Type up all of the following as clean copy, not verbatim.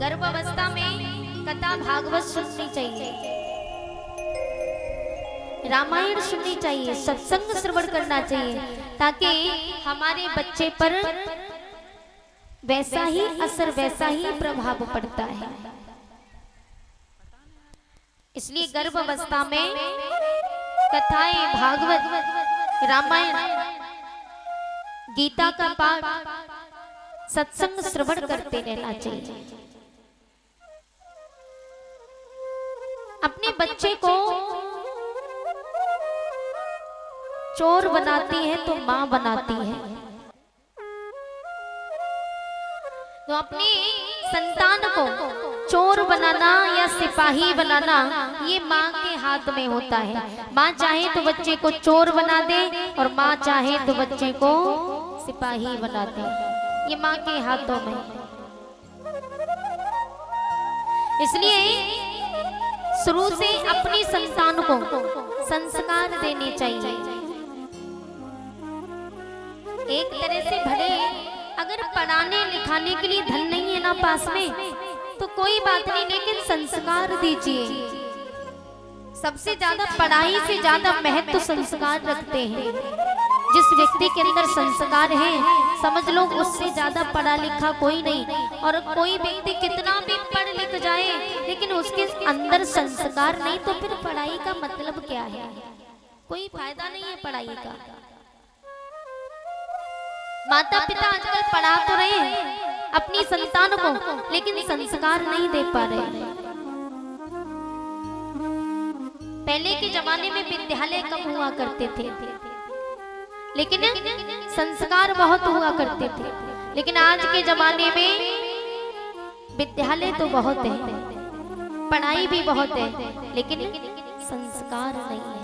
गर्भ अवस्था में कथा भागवत सुननी चाहिए, रामायण सुननी चाहिए, सत्संग श्रवण करना चाहिए, ताकि हमारे बच्चे पर वैसा ही असर, वैसा ही प्रभाव पड़ता है। इसलिए गर्भ अवस्था में कथाएं, भागवत, रामायण, गीता का पाठ, सत्संग श्रवण करते रहना चाहिए। अपने बच्चे को चोर बनाती है तो मां बनाती है, तो अपनी संतान को चोर बनाना या सिपाही बनाना ये माँ के हाथ में होता है। माँ चाहे तो बच्चे को चोर बना दे और माँ चाहे तो बच्चे को सिपाही बना दे, ये माँ के हाथों में। इसलिए शुरू से अपनी संतान को संस्कार देने चाहिए। एक तरह से भले अगर पढ़ाने लिखाने के लिए धन नहीं है ना पास में, तो कोई बात नहीं, लेकिन संस्कार दीजिए। सबसे ज्यादा पढ़ाई से ज्यादा महत्व संस्कार रखते हैं। जिस व्यक्ति के अंदर संस्कार है, समझ लो उससे ज्यादा पढ़ा लिखा कोई नहीं। और कोई व्यक्ति कितना भी पढ़ लिख जाए, लेकिन उसके अंदर संस्कार नहीं, तो फिर पढ़ाई का मतलब क्या है? कोई फायदा नहीं है पढ़ाई का। माता पिता आजकल पढ़ा तो रहे हैं अपनी संतान को, लेकिन संस्कार नहीं दे पा रहे। पहले के जमाने में विद्यालय कम हुआ करते थे, लेकिन संस्कार बहुत हुआ करते थे। लेकिन आज के जमाने में विद्यालय तो बहुत है, पढ़ाई भी बहुत है, लेकिन संस्कार नहीं है।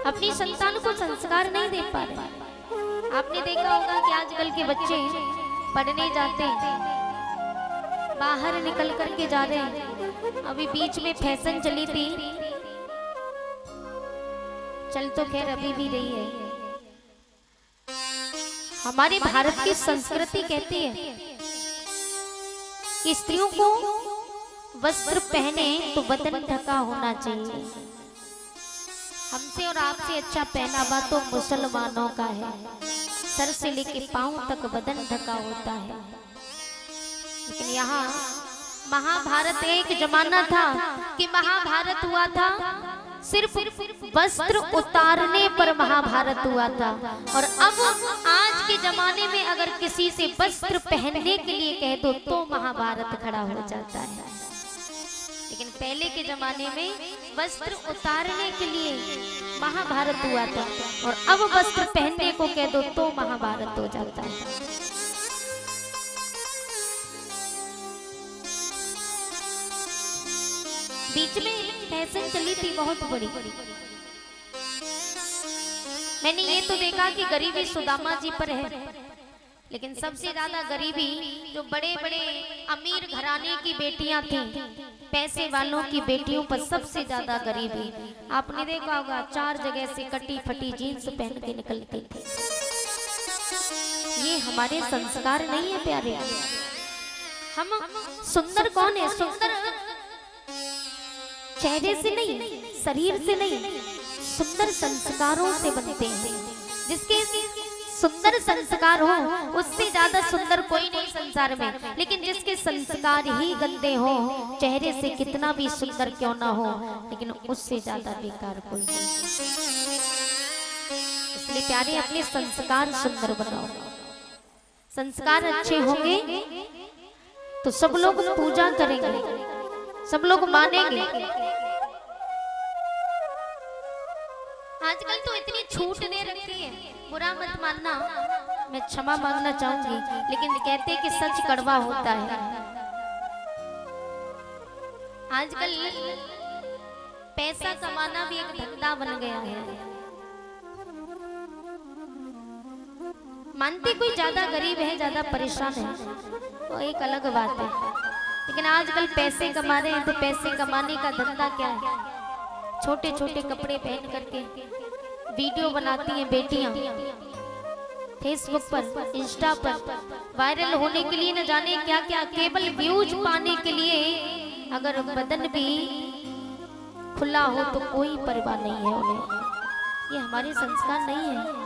अपनी संतान को संस्कार नहीं दे पा रहे। आपने देखा होगा कि आजकल के बच्चे पढ़ने जाते हैं, बाहर निकल करके जा रहे हैं। अभी बीच में फैशन चली थी, चल तो खैर अभी भी रही है। हमारे भारत की संस्कृति कहती है कि स्त्रियों को वस्त्र पहने तो बदन ढका होना चाहिए। हमसे और आपसे अच्छा पहनावा तो मुसलमानों का है, सर से लेके पांव तक बदन ढका होता है। लेकिन यहाँ महाभारत, एक जमाना था कि महाभारत हुआ था सिर्फ वस्त्र उतारने पर महाभारत हुआ था। और अब आज के जमाने में अगर किसी से वस्त्र पहनने के लिए कह दो तो महाभारत खड़ा हो जाता है। लेकिन पहले के जमाने में वस्त्र उतारने के लिए महाभारत हुआ था, और अब वस्त्र पहनने को कह दो तो महाभारत हो जाता है। बीच में फैशन चली थी बहुत बड़ी। मैंने ये तो देखा कि गरीबी सुदामा जी पर है, लेकिन सबसे ज्यादा गरीबी जो बड़े बड़े अमीर घराने की बेटियां थीं, पैसे वालों की बेटियों पर सबसे ज्यादा गरीबी। आपने देखा होगा 4 जगह से कटी फटी जीन्स पहन के निकलती थी। ये हमारे संस्कार नहीं है प्यारे। हम सुंदर कौन है? सुंदर चेहरे से नहीं, शरीर से नहीं, सुंदर संस्कारों से बनते हैं। जिसके सुंदर संस्कार हो, उससे ज्यादा सुंदर कोई नहीं संसार में। लेकिन जिसके संस्कार ही गंदे हो, चेहरे से कितना भी सुंदर क्यों ना हो, लेकिन उससे ज्यादा बेकार कोई नहीं। इसलिए प्यारे अपने संस्कार सुंदर बनाओ। संस्कार अच्छे होंगे तो सब लोग पूजा करेंगे, सब लोग मानेंगे। आजकल तो इतनी छूट दे रखी है, बुरा मत मानना, मैं क्षमा मांगना चाहूंगी, लेकिन कहते हैं कि सच कड़वा होता है। आजकल पैसा कमाना भी एक धंधा बन गया है। मानते कोई ज्यादा गरीब है, ज्यादा परेशान है, तो एक अलग बात है। लेकिन आजकल पैसे कमा रहे हैं, तो पैसे कमाने का धंधा क्या है? छोटे छोटे कपड़े पहन करके वीडियो बनाती हैं बेटियां, फेसबुक पर, इंस्टा पर वायरल होने के लिए न जाने क्या क्या, केवल व्यूज पाने के लिए अगर बदन भी खुला हो तो कोई परवाह नहीं है उन्हें। ये हमारे संस्कार नहीं है।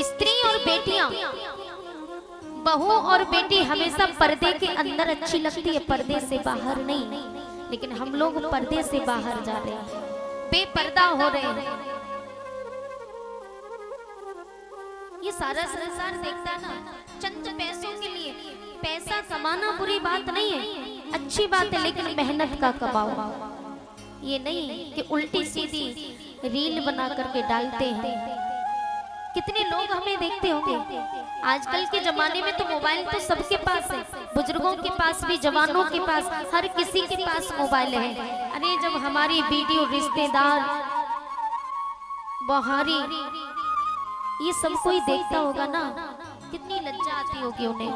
स्त्री और बेटियां, बहू और बेटी हमेशा पर्दे के अंदर अच्छी लगती है, पर्दे से बाहर नहीं। लेकिन हम लोग पर्दे से बाहर जा रहे हैं, बेपर्दा हो रहे हैं। ये सारा संसार देखता है ना चंद पैसों के लिए। पैसा कमाना बुरी बात नहीं है, अच्छी बात है, लेकिन मेहनत का कमाओ। ये नहीं कि उल्टी सीधी रील बना करके डालते हैं। कितने लोग हमें देखते होंगे, आजकल के जमाने में तो मोबाइल तो सबके पास है, बुजुर्गों के पास भी, जवानों के पास, हर किसी के पास मोबाइल है। अरे जब हमारी वीडियो रिश्तेदार, बहारी, ये सब कोई देखता होगा ना, कितनी लज्जा आती होगी उन्हें।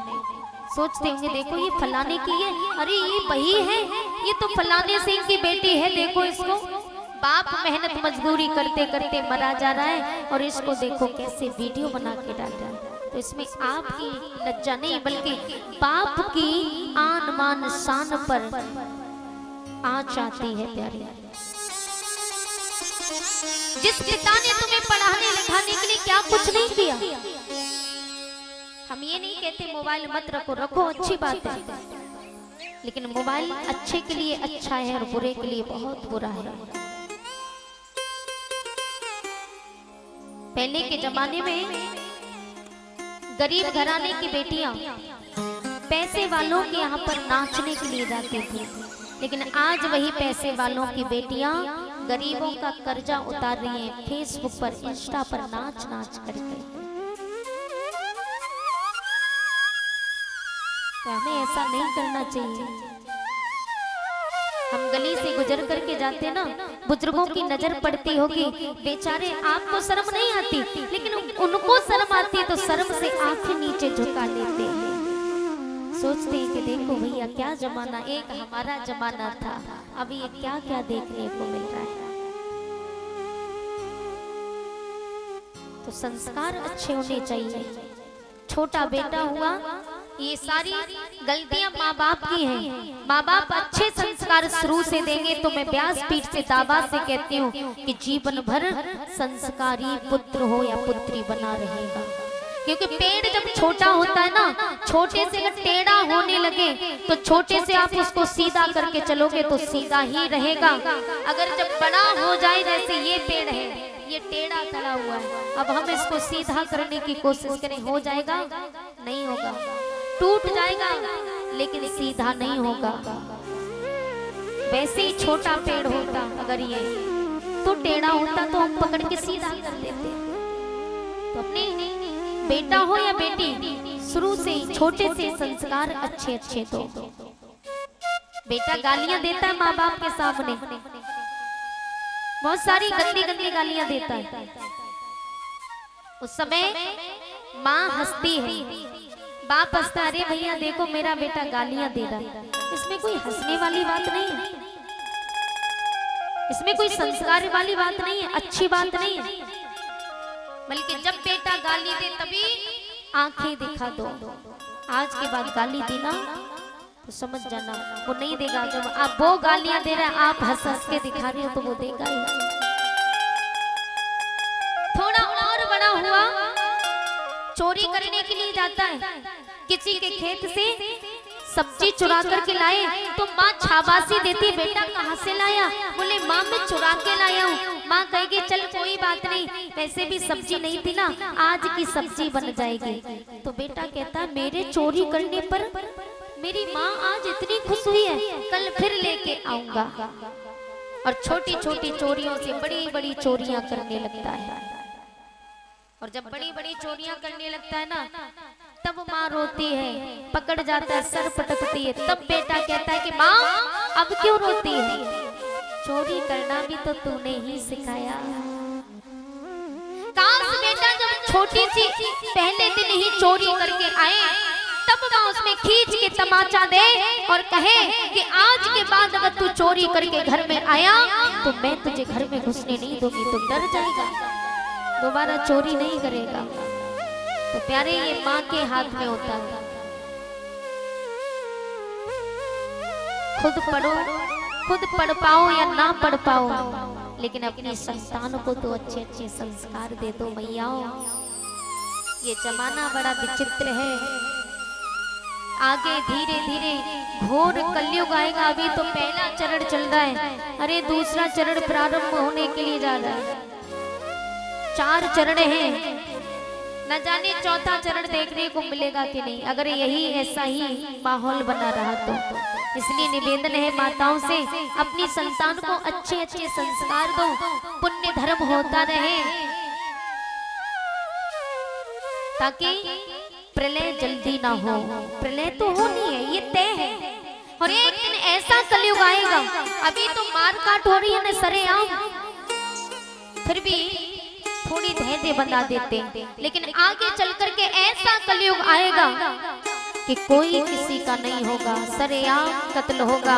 सोचते होंगे देखो ये फलाने की है, अरे ये वही है, ये तो फलाने सिंह की बेटी है, देखो इसको। बाप मेहनत मजदूरी करते करते मरा जा रहा है और इसको देखो कैसे वीडियो बना के डाल रहा है। तो इसमें आपकी लज्जा नहीं बल्कि बाप की आन मान शान पर आँच आती है प्यारे। जिस पिता ने तुम्हें पढ़ाने लिखाने के लिए क्या कुछ नहीं किया। हम ये नहीं कहते मोबाइल मत रखो, रखो, अच्छी बात है, लेकिन मोबाइल अच्छे के लिए अच्छा है और बुरे के लिए बहुत बुरा है। पहले के जमाने में गरीब घराने की बेटियां पैसे वालों के यहाँ पर नाचने के लिए जाती थी, लेकिन आज वही पैसे वालों की बेटियां गरीबों का कर्जा उतार रही हैं, फेसबुक पर, इंस्टा पर नाच नाच करके। तो हमें ऐसा नहीं करना चाहिए। हम गली से गुजर करके जाते ना, बुजुर्गों की नजर पड़ती होगी, बेचारे आपको शर्म नहीं आती, लेकिन उनको शर्म आती तो शर्म से आंखें नीचे झुका लेते हैं। सोचते हैं कि देखो भैया क्या जमाना, एक हमारा जमाना था, अब ये क्या क्या देखने को मिल रहा है। तो संस्कार अच्छे होने चाहिए। छोटा बेटा हुआ, ये सारी गलतियां माँ बाप की हैं। माँ बाप अच्छे संस्कार शुरू से देंगे तो मैं व्यासपीठ से दावा से कहती हूँ कि जीवन भर संस्कारी पुत्र हो या पुत्री बना रहेगा। क्योंकि पेड़ जब छोटा होता है ना, छोटे से अगर टेढ़ा होने लगे तो छोटे से आप उसको सीधा करके चलोगे तो सीधा ही रहेगा। अगर जब बड़ा हो जाए, जैसे ये पेड़ है, ये टेढ़ा खड़ा हुआ है, अब हम इसको सीधा करने की कोशिश करें, हो जाएगा? नहीं होगा, टूट जाएगा, लेकिन सीधा नहीं होगा। वैसे ही छोटा पेड़ होता अगर ये तो टेढ़ा होता तो हम पकड़ के सीधा कर देते। तो अपने बेटा हो या बेटी, शुरू से ही छोटे से संस्कार अच्छे अच्छे दो। बेटा गालियां देता है माँ बाप के सामने, बहुत सारी गंदी गंदी गालियां देता है। उस समय माँ हंसती है, बाप हंसता, अरे भैया देखो मेरा बेटा गालियां दे रहा है। इसमें कोई हंसने वाली बात नहीं है, इसमें कोई संस्कार वाली बात नहीं है, अच्छी बात नहीं है। बल्कि जब बेटा गाली दे तभी आंखें दिखा दो। आज के बाद गाली देना तो समझ जाना वो नहीं देगा। जब आप वो गालियां दे रहे हैं, आप हंस हंस के दिखा रहे हो तो वो देगा ही। थोड़ा और बड़ा हुआ, चोरी करने के लिए जाता है, किसी के खेत से सब्जी चुरा करके लाए तो माँ शाबाशी देती, बेटा कहाँ से लाया? बोले माँ मैं चुरा के लाया हूँ। माँ कहेगी चल कोई बात नहीं, वैसे भी सब्जी नहीं थी ना, आज की सब्जी बन जाएगी। तो बेटा कहता मेरे चोरी करने पर मेरी माँ आज इतनी खुश हुई है, कल फिर लेके आऊंगा। और छोटी छोटी चोरियों से बड़ी बड़ी चोरियां करने लगता है। और जब बड़ी बड़ी चोरियां करने लगता है ना, तब माँ रोती है, पकड़ जाता है, सर पटकती है। तब बेटा कहता है कि माँ अब क्यों रोती है? चोरी करना भी तो तूने ही सिखाया। काश बेटा जब छोटी सी पहले दिन ही चोरी करके आए, तब माँ उसमें खींच के तमाचा दे और कहे कि आज के बाद अगर तू चोरी करके घर में आया तो मैं तुझे घर में घुसने नहीं दूंगी, तो डर जाएगा। दोबारा चोरी नहीं करेगा। तो प्यारे ये माँ के हाथ में होता है। खुद पढ़ो, खुद पढ़ पाओ या ना पढ़ पाओ, लेकिन अपने संतान को तो अच्छे अच्छे संस्कार दे दो मैयाओं। ये जमाना बड़ा विचित्र है। आगे धीरे धीरे घोर कलयुग आएगा। अभी तो पहला चरण चल रहा है, अरे दूसरा चरण प्रारंभ होने के लिए जा रहा है। 4 चरण हैं, न जाने चौथा चरण देखने को मिलेगा कि नहीं, अगर यही ऐसा ही माहौल बना रहा तो। इसलिए निवेदन है माताओं से, अपनी संतान को अच्छे अच्छे संस्कार दो, पुण्य धर्म होता रहे, ताकि प्रलय जल्दी ना हो। प्रलय तो होनी है, ये तय है, और एक दिन ऐसा कलयुग आएगा। अभी तो मार काट हो रही है ना सरेआम, फिर भी थोड़ी धैर्य बना देते, लेकिन आगे चल करके ऐसा कलयुग आएगा कि कोई किसी का नहीं होगा, सरेआम कत्ल होगा।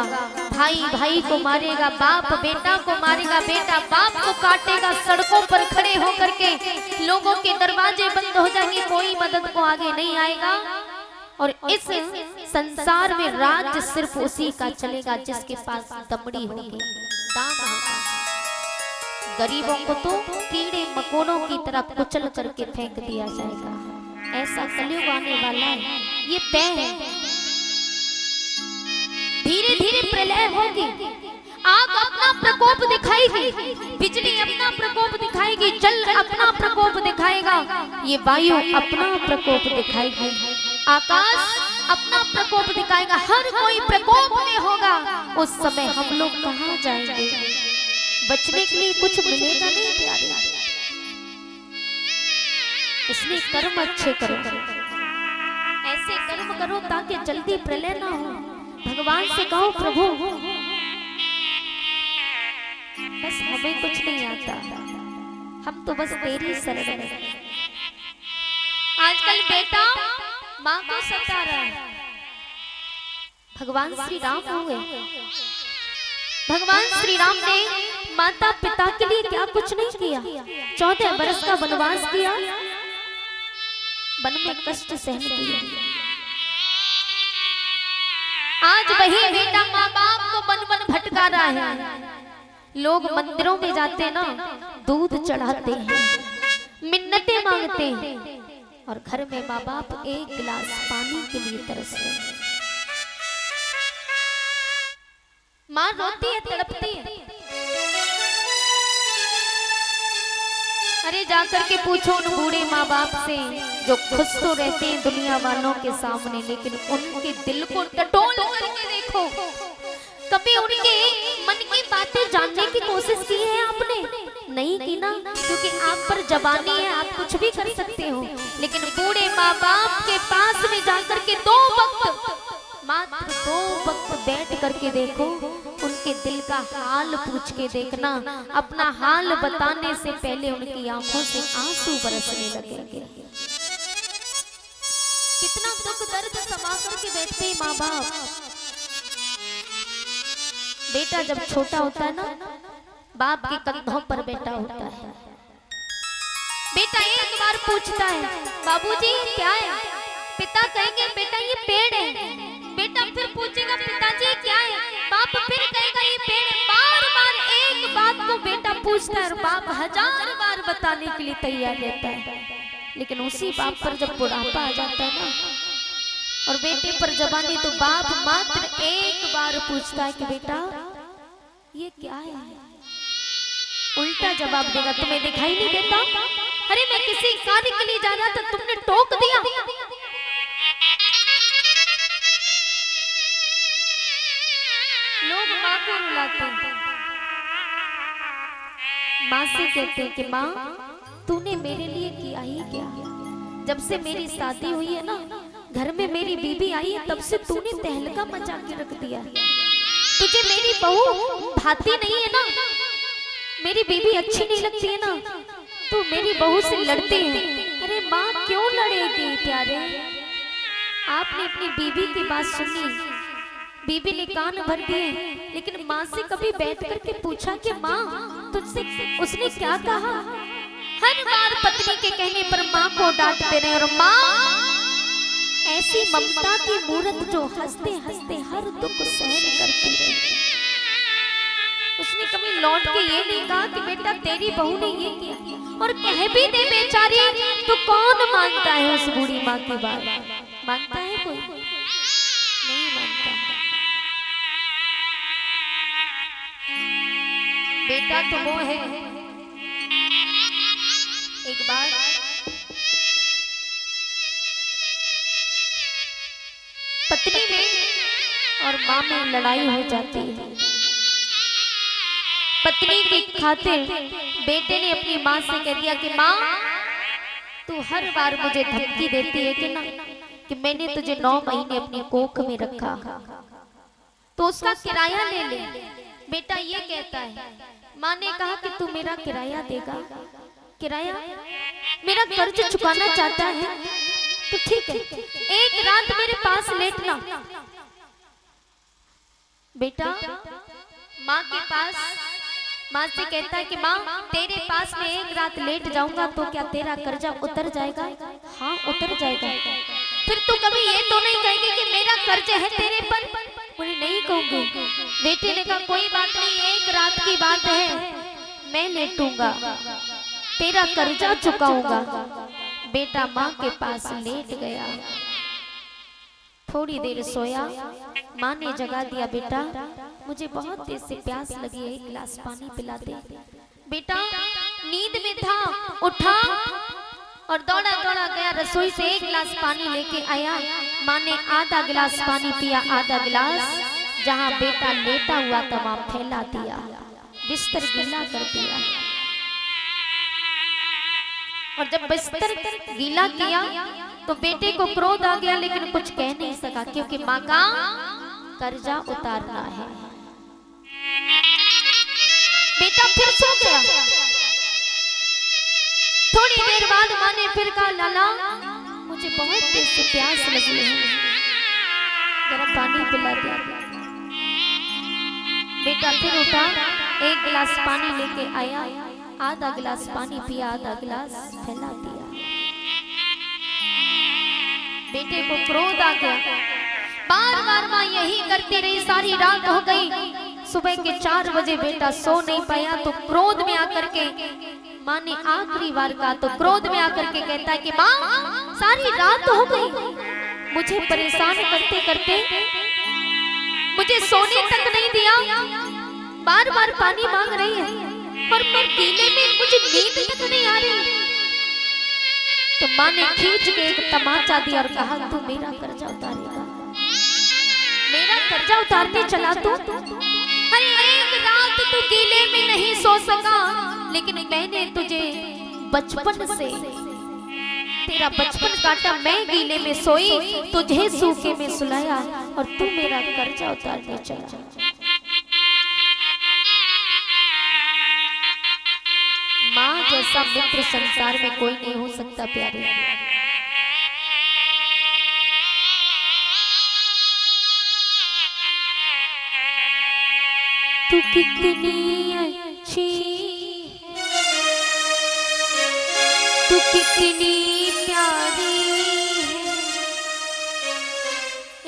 भाई भाई को मारेगा, बाप बेटा को मारेगा, बेटा बाप को काटेगा। सड़कों पर खड़े होकर के लोगों के दरवाजे बंद हो जाएंगे, कोई मदद को आगे नहीं आएगा। और इस संसार में राज्य सिर्फ उसी का चलेगा जिसके पास दमड़ी होगी, दाम होगा। गरीबों को तो कीड़े मकोड़ों की तरह कुचल करके फेंक दिया जाएगा। ऐसा कलयुग आने वाला है, ये तय है। धीरे धीरे प्रलय होगी, आग अपना प्रकोप दिखाएगी, बिजली अपना प्रकोप दिखाएगी, जल अपना प्रकोप दिखाएगा, ये वायु अपना प्रकोप दिखाएगी, आकाश अपना प्रकोप दिखाएगा। हर कोई प्रकोप में होगा। उस समय हम लोग कहाँ जाएंगे? बचने के लिए कुछ मिलेगा नहीं प्यारे। इसलिए कर्म अच्छे करो, ऐसे कर्म करो ताकि जल्दी प्रलय ना हो। भगवान से कहो प्रभु बस हमें कुछ नहीं आता, हम तो बस तेरी शरण में। आजकल बेटा माँ को सता रहा है, भगवान श्री राम हो गए। भगवान श्री राम ने माता पिता के लिए क्या कुछ नहीं किया। 14 वर्ष का वनवास किया, वन में कष्ट सहन किया। आज वही बेटा माँ बाप को वन वन भटका रहा है। लोग मंदिरों में जाते ना, दूध चढ़ाते हैं, मिन्नतें मांगते हैं, और घर में माँ बाप एक गिलास पानी के लिए तरसते हैं। माँ रोती है, तड़पती है। अरे जाकर के पूछो उन बूढ़े माँ बाप से जो खुश तो रहते हैं दुनिया वालों के सामने, लेकिन उनके दिल को टटोल करके देखो। कभी उनके मन की बातें जानने की कोशिश की है आपने? नहीं की ना, क्योंकि आप पर जबानी है, आप कुछ भी कर सकते हो। लेकिन बूढ़े माँ बाप के पास में जाकर के 2 वक्त, मात्र 2 वक्त बैठ करके देखो, उनके दिल का हाल पूछ के देखना। अपना हाल बताने से पहले उनकी आंखों से आंसू बरसने लगेंगे। कितना दुख दर्द समा करके बैठते हैं माँ बाप। बेटा जब छोटा होता है ना, बाप के कंधों पर बेटा होता है। बेटा एक बार पूछता है बाबूजी क्या है? पिता कहेंगे बेटा ये पेड़ है। बेटा फिर पूछेगा पिताजी क्या है? बाप फिर कहेगा ये पेड़ है। बार बार एक बात को बेटा पूछता है और बाप 1000 बार बताने के लिए तैयार रहता है। लेकिन उसी बाप पर जब बुढ़ापा आ जाता है ना और बेटे पर जवानी, तो बाप मात्र एक बार पूछता है कि बेटा ये क्या है? उल्टा जवाब देगा, तुम्हें दिखाई नहीं देता? अरे मैं किसी कार्य के लिए जा रहा था, तुमने टोक दिया। लोग माँ को रुलाते हैं, माँ से कहते हैं कि माँ तूने मेरे लिए किया ही क्या? जब से मेरी शादी हुई है ना, घर में मेरी बीबी आई है, तब से तूने तहलका मचा के रख दिया। तुझे मेरी बहू भाती नहीं है ना, मेरी बीबी अच्छी नहीं लगती है ना, तू मेरी बहू से लड़ती है। अरे माँ क्यों लड़ेगी प्यारे? आपने अपनी बीबी की बात सुनी, बीबी ने कान भर दिए, लेकिन माँ से कभी बैठ करके पूछा कि माँ तुझसे उसने क्या कहा? हर बार पत्नी के कहने पर माँ को डांटते रहे और माँ ऐसी ममता की मूरत जो हंसते हंसते हर दुख सहन करती रही। उसने कभी लौट के ये नहीं कहा कि बेटा तेरी बहू ने ये किया, और कह भी दे बेचारी तो कौन मानता है उस बूढ़ी माँ की बात? मानता है कोई? नहीं मानता। बेटा तो वो है। एक बार पत्नी में और माँ में लड़ाई हो जाती है। पत्नी की खातिर बेटे ने अपनी माँ से कह दिया कि माँ तू हर बार मुझे धमकी देती है कि ना कि मैंने तुझे 9 महीने अपनी कोख में रखा तो उसका किराया ले ले। बेटा ये कहता है। माँ ने कहा कि तू मेरा किराया देगा? किराया? मेरा कर्ज चुकाना चाहता है तो ठीक है, एक रात मेरे पास लेटना। बेटा माँ के पास, माँ से कहता है कि माँ तेरे पास में एक रात लेट जाऊंगा तो क्या तेरा कर्जा उतर जाएगा? हाँ उतर जाएगा। फिर तू कभी ये तो नहीं कहेगी कि मेरा कर्ज है तेरे पर? बोले नहीं कहूंगी। बेटे ने कहा कोई बात नहीं, एक रात की बात है, मैं लेटूंगा, तेरा कर्जा चुकाऊंगा। बेटा माँ के पास लेट गया, थोड़ी देर सोया, माँ ने जगा दिया। बेटा मुझे बहुत देर से प्यास लगी है, एक गिलास पानी पिला दे। बेटा नींद में था, उठा और दौड़ा दौड़ा गया रसोई से एक गिलास पानी लेके आया। माँ ने आधा गिलास पानी पिया, आधा गिलास जहाँ बेटा लेटा हुआ था वहां फैला दिया, बिस्तर गीला कर दिया। और जब बिस्तर गीला किया तो बेटे को क्रोध आ गया, लेकिन कुछ कह नहीं सका क्योंकि माँ का कर्जा उतारना है। बेटा फिर सो गया। थोड़ी देर बाद माँ ने फिर कहा लाला मुझे बहुत देर से प्यास लगी है, जरा पानी पिला दे। बेटा फिर उठा, एक गिलास पानी लेके आया, आधा गिलास पानी पिया, आधा गिलास फैला दिया। बेटे को क्रोध आ गया, बार बार माँ यही करती रही, सारी रात हो गई। सुबह के 4 बजे बेटा सो नहीं पाया तो क्रोध में आकर के माँ ने आखिरी बार कहा तो क्रोध में आकर के कहता है कि माँ सारी रात हो गई, मुझे परेशान करते करते मुझे सोने तक नहीं दिया, बार बार पानी मांग रही है और मैं गीले में, मुझे नींद तक नहीं आ रही। तो माँ ने खींच के एक तमाचा दिया और कहा तू मेरा कर्जा उतारेगा? मेरा कर्जा उतारने चला तू? अरे एक रात तू गीले में नहीं सो सका, लेकिन मैंने तुझे बचपन से, तेरा बचपन काटा, मैं गीले में सोई, तुझे सूखे में सुलाया और तू मेरा कर्जा उतारने चला। माँ जैसा मित्र संसार में कोई नहीं हो सकता प्यारे। तू कितनी अच्छी है, तू कितनी प्यारी है।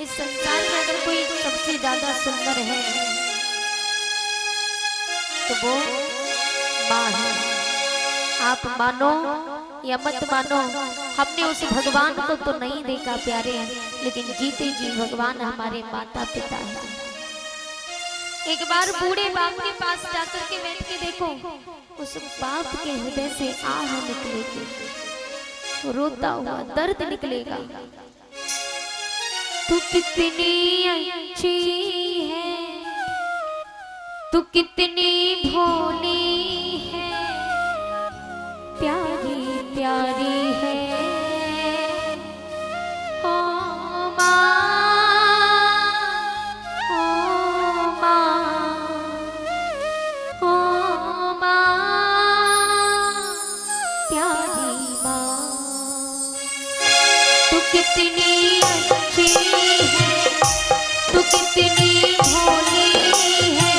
इस संसार में अगर कोई सबसे ज्यादा सुंदर है तो वो माँ है। आप मानो या मत मानो, हमने उस भगवान को तो नहीं देखा प्यारे, लेकिन जीते जी भगवान हमारे माता पिता है। एक बार बूढ़े बाप के पास जाकर के बैठ के देखो, उस बाप के हृदय से आह निकलेगी, रोता हुआ दर्द निकलेगा। तू कितनी अच्छी है, तू कितनी भोली है, प्यारी प्यारी है। कितनी अच्छी है, तू कितनी भोली है,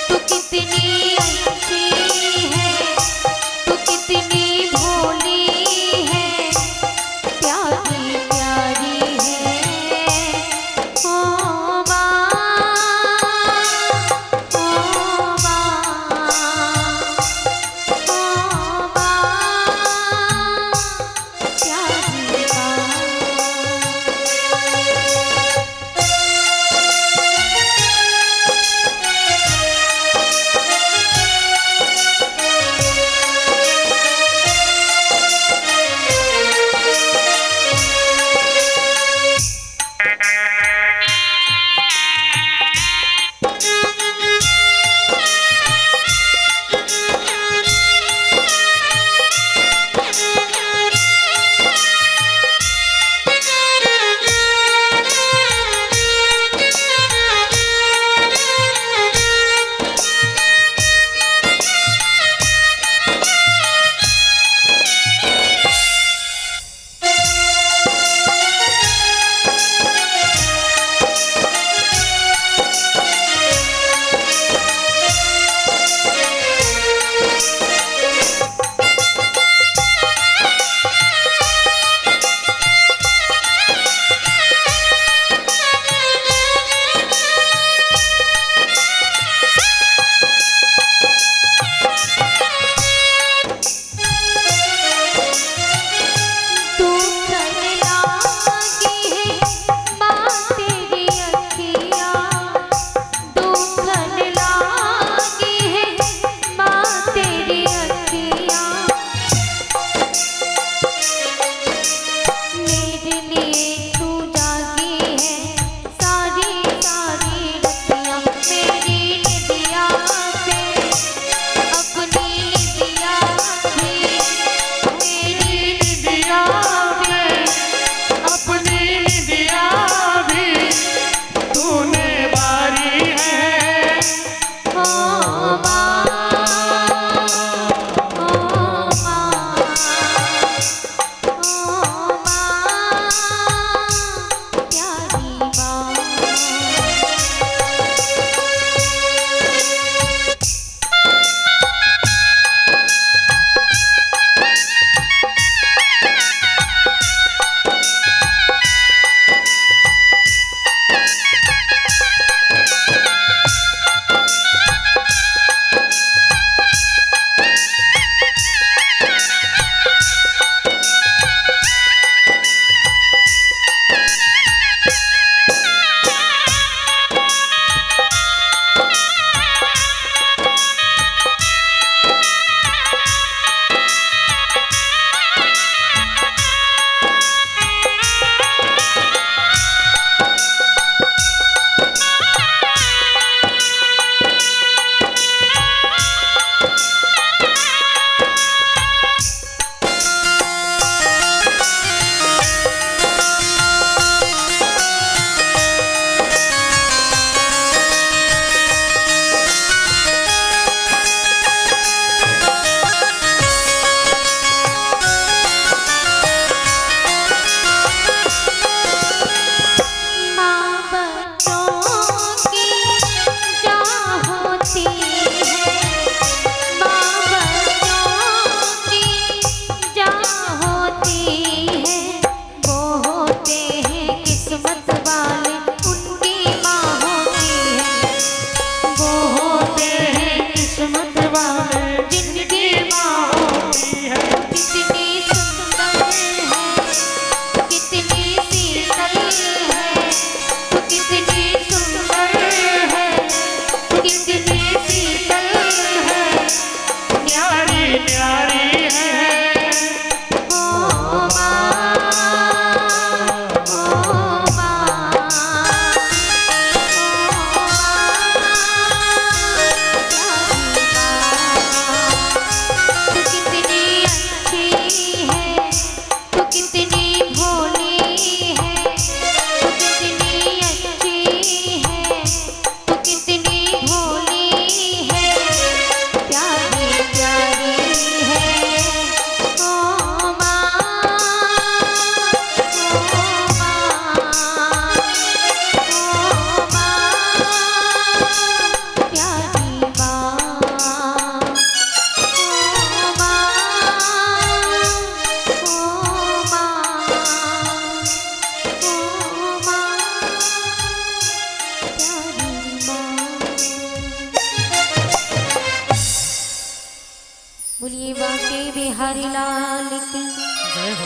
तू कितनी अच्छी है, तू कितनी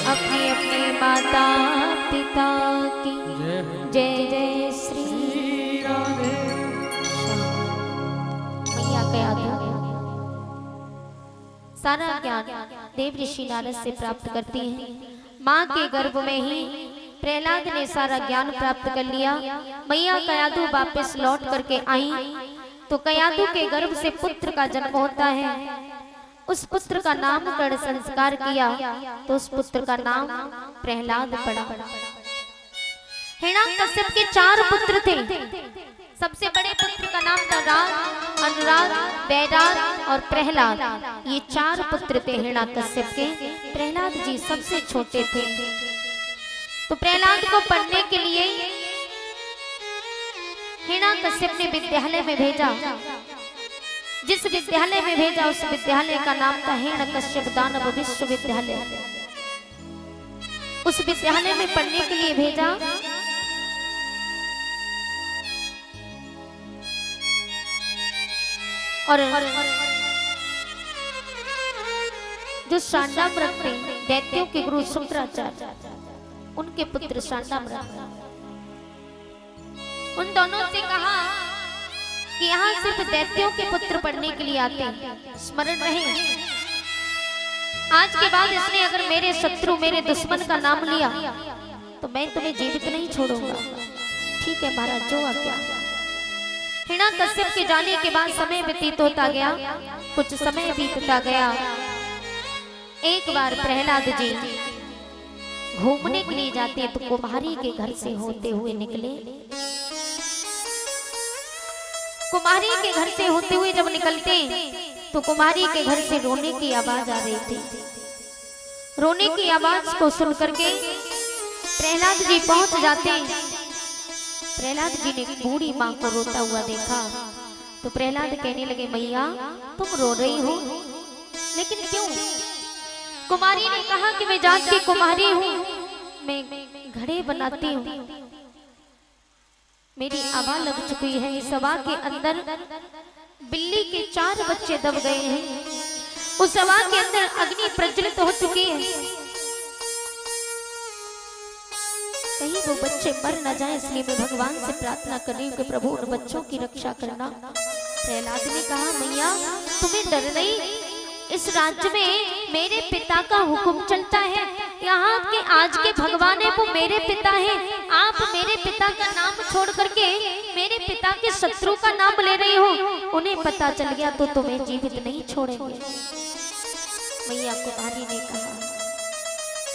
अपने अपने माता पिता की जय जय श्री राधे। मैया क्या सारा ज्ञान देव ऋषि नारद से प्राप्त करती हैं। माँ के गर्भ में ही प्रहलाद ने सारा ज्ञान प्राप्त कर लिया। मैया कयाधु वापस लौट करके आई तो कयाधु के गर्भ से पुत्र का जन्म होता है। उस पुत्र का नामकरण संस्कार किया तो उस पुत्र का नाम प्रहलाद पड़ा। हिरण्यकश्यप के 4 पुत्र थे। सबसे बड़े पुत्र का नाम था राज, अनुराग, वैराग और प्रहलाद। ये 4 पुत्र थे हिरण्यकश्यप के। प्रहलाद जी सबसे छोटे थे। तो प्रहलाद को पढ़ने के लिए हिरण्यकश्यप ने विद्यालय में भेजा। जिस विद्यालय में भेजा उस विद्यालय का नाम था हिरण्यकश्यप दानव विश्वविद्यालय। उस विद्यालय में पढ़ने के लिए भेजा। और जो शांडामृग थे दैत्यों के गुरु शुक्राचार्य, उनके पुत्र शांडामृग, उन दोनों से कहा कि यहाँ सिर्फ दैत्यों के पुत्र पढ़ने के लिए आते हैं। स्मरण रहे, आज के बाद इसने अगर मेरे शत्रु मेरे दुश्मन का नाम लिया तो मैं तुम्हें जीवित नहीं छोड़ूंगा। ठीक है महाराज, जो आज्ञा। हिरण्यकश्यप के जाने के बाद समय व्यतीत होता गया। कुछ समय बीतता गया। एक बार प्रहलाद जी घूमने के लिए जाते तो कुम्हारी के घर से होते हुए निकले। कुम्हारी के घर से होते हुए जब निकलते तो कुम्हारी के घर से रोने की आवाज आ रही थी। रोने की आवाज को सुन करके प्रहलाद जी पहुंच जाते। प्रहलाद जी ने बूढ़ी माँ को रोता हुआ देखा तो प्रहलाद कहने लगे, मैया तुम रो रही हो, लेकिन क्यों? कुमारी ने कहा कि मैं जात की कुमारी हूँ, मैं घड़े बनाती हूँ। मेरी आभा लग चुकी है। इस आभा के अंदर बिल्ली के 4 बच्चे दब गए हैं। उस आभा के अंदर अग्नि प्रज्वलित हो चुकी है। कहीं वो बच्चे मर न जाए, इसलिए मैं भगवान से प्रार्थना कर रही हूँ कि प्रभु उन बच्चों की रक्षा करना। प्रहलाद ने कहा, मैया तुम्हें डर नहीं, इस राज्य में मेरे पिता का हुक्म चलता है। यहाँ के आज के भगवान है वो मेरे पिता हैं। आप मेरे पिता का नाम छोड़ करके मेरे पिता के शत्रु का नाम ले रही हो। उन्हें पता चल गया तो तुम्हें जीवित नहीं छोड़ेंगे। मैया कुमारी ने कहा,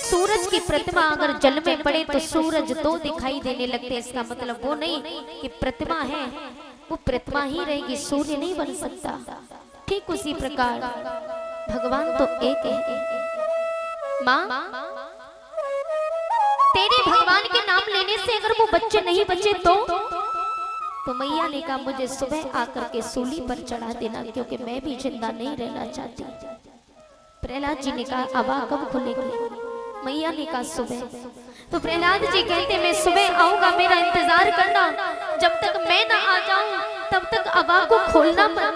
सूरज की प्रतिमा अगर जल में पड़े तो सूरज तो दिखाई देने लगते। इसका मतलब वो नहीं कि प्रतिमा है वो प्रतिमा ही रहेगी, सूर्य नहीं बन सकता। ठीक उसी प्रकार भगवान तो एक है। माँ, तेरे भगवान के नाम लेने से अगर वो बच्चे नहीं बचे तो मैया ने कहा, मुझे सुबह आकर के सूली पर चढ़ा देना, क्योंकि मैं भी जिंदा नहीं रहना चाहती। प्रहलाद जी ने कहा, आभा कब खुलेगी? मैया ने कहा, सुबह। तो प्रहलाद जी कहते, मैं सुबह आऊंगा, मेरा इंतजार करना। जब तक मैं ना आ जाऊं तब तक आभा को खोलना मत।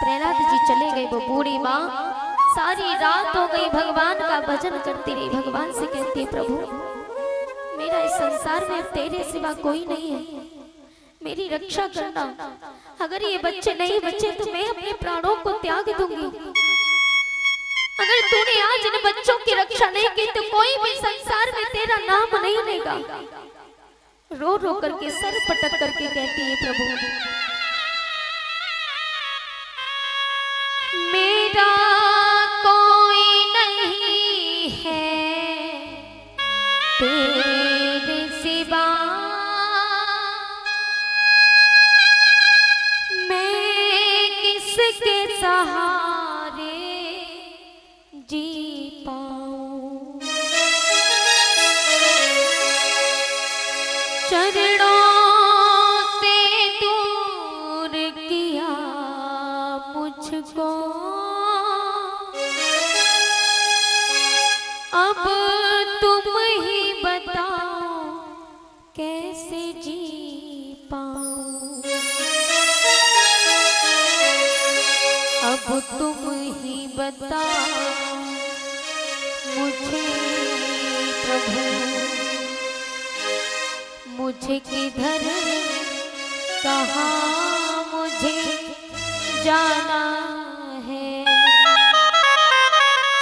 प्रहलाद जी चले गए। वो बूढ़ी माँ सारी रात हो गई भगवान का भजन करती रही। भगवान से कहती है, प्रभु मेरा इस संसार में तेरे सिवा कोई नहीं है, मेरी रक्षा करना। अगर ये बच्चे नहीं बचे तो मैं अपने प्राणों को त्याग दूंगी। अगर तूने आज इन बच्चों की रक्षा नहीं की तो कोई भी संसार में तेरा नाम नहीं लेगा। रो रो करके सर पटक करके कहती है, प्रभु मेरा कोई नहीं है तेरे सिवा, मैं किसके सहारे जी पाऊं। चरणों से दूर किया मुझको, अब तुम ही बताओ कैसे जी पाऊं। अब तुम ही बताओ मुझे प्रभु, मुझे किधर कहाँ मुझे जाना है,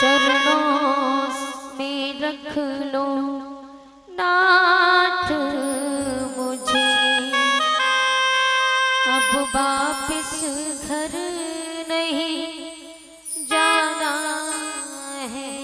चरणों में रख लो नाथ मुझे, अब वापिस घर नहीं जाना है।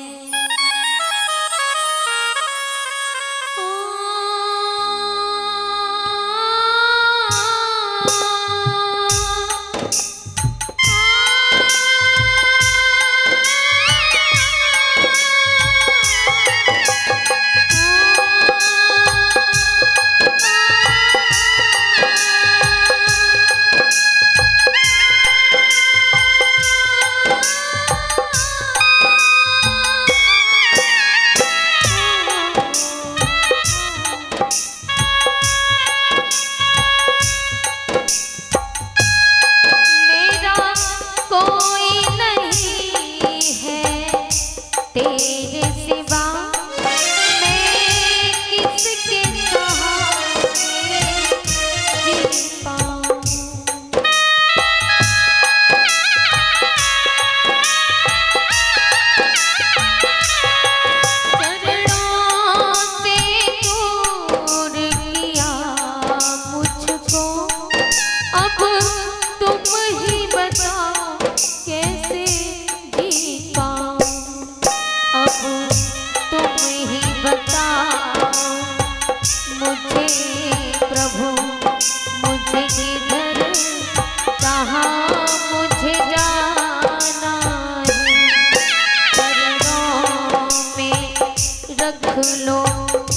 लो